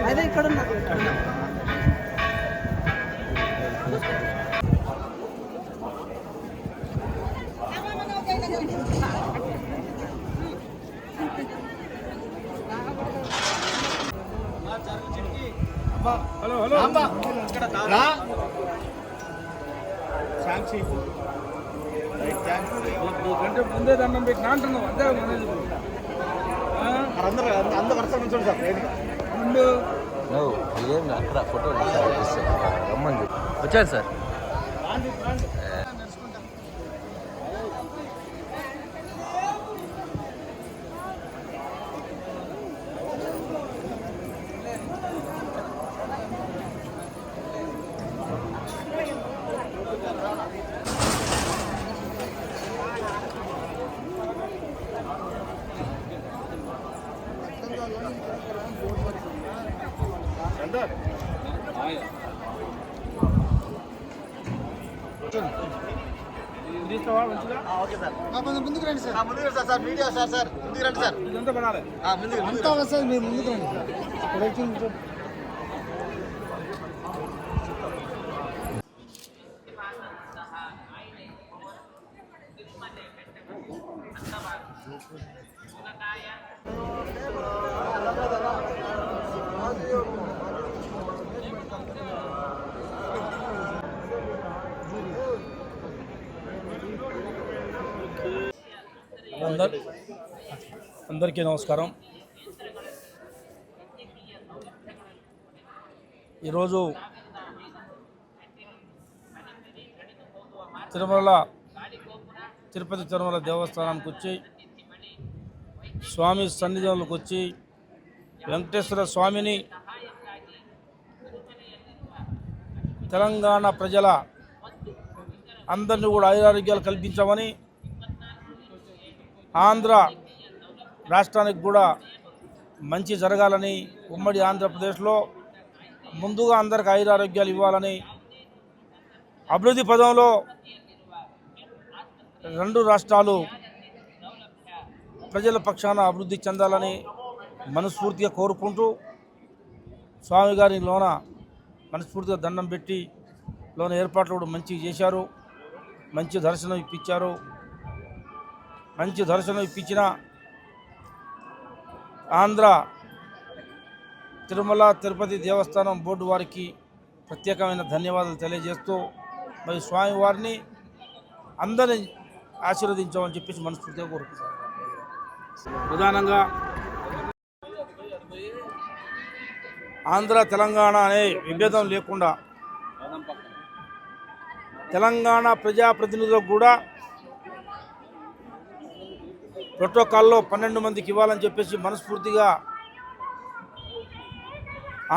అదే ఇక్కడ hello hello నీకంటే ముందే దండం పెట్టినా అంటున్నావు అంతే అందరూ వరుస నుంచోండి సార్ ముందు ఏం అక్కడ ఫోటో రమ్మని వచ్చారు సార్. ఓకే సార్ ముందుకు రండి సార్ ముందుకు రండి సార్ మీడియా సార్ ముందుకు రండి సార్ ఇదంతా పడాలి ముందుకు సార్ మీరు ముందుకు రండి అందరికీ నమస్కారం. ఈరోజు తిరుపతి తిరుమల దేవస్థానానికి వచ్చి స్వామి సన్నిధానంలోకి వచ్చి వెంకటేశ్వర స్వామిని తెలంగాణ ప్రజల అందరినీ కూడా ఆయురారోగ్యాలు కల్పించామని, ఆంధ్ర రాష్ట్రానికి కూడా మంచి జరగాలని, ఉమ్మడి ఆంధ్రప్రదేశ్లో ముందుగా అందరికి ఆయురారోగ్యాలు ఇవ్వాలని, అభివృద్ధి పదంలో రెండు రాష్ట్రాలు ప్రజల పక్షాన అభివృద్ధి చెందాలని మనస్ఫూర్తిగా కోరుకుంటూ స్వామి గారి లోన మనస్ఫూర్తిగా దండం పెట్టి లోన ఏర్పాట్లు కూడా మంచిగా చేశారు. మంచి దర్శనం ఇప్పించారు. మంచి దర్శనం ఇప్పించిన ఆంధ్ర తిరుమల తిరుపతి దేవస్థానం బోర్డు వారికి ప్రత్యేకమైన ధన్యవాదాలు తెలియజేస్తూ, మరి స్వామి వారిని అందరినీ ఆశీర్వదించామని చెప్పేసి మనస్ఫూర్తిగా కోరుకుంటున్నాను. ప్రధానంగా ఆంధ్ర తెలంగాణ అనే విభేదం లేకుండా తెలంగాణ ప్రజాప్రతినిధులకు కూడా ప్రోటోకాల్లో 12 మందికి ఇవ్వాలని చెప్పేసి మనస్ఫూర్తిగా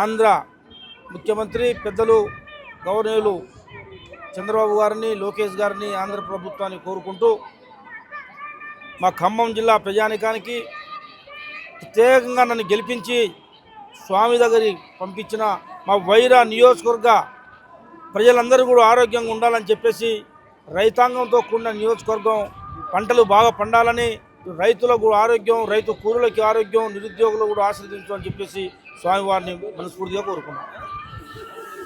ఆంధ్ర ముఖ్యమంత్రి పెద్దలు గవర్నర్లు చంద్రబాబు గారిని, లోకేష్ గారిని, ఆంధ్ర ప్రభుత్వాన్ని కోరుకుంటూ మా ఖమ్మం జిల్లా ప్రజానికానికి ప్రత్యేకంగా నన్ను గెలిపించి స్వామి దగ్గరికి పంపించిన మా వైరా నియోజకవర్గ ప్రజలందరూ కూడా ఆరోగ్యంగా ఉండాలని చెప్పేసి, రైతాంగంతో కూడిన నియోజకవర్గం, పంటలు బాగా పండాలని, రైతులకు ఆరోగ్యం, రైతు కూలీలకి ఆరోగ్యం, నిరుద్యోగులు కూడా ఆశీర్వదించాలని చెప్పేసి స్వామివారిని మనస్ఫూర్తిగా కోరుకున్నాం.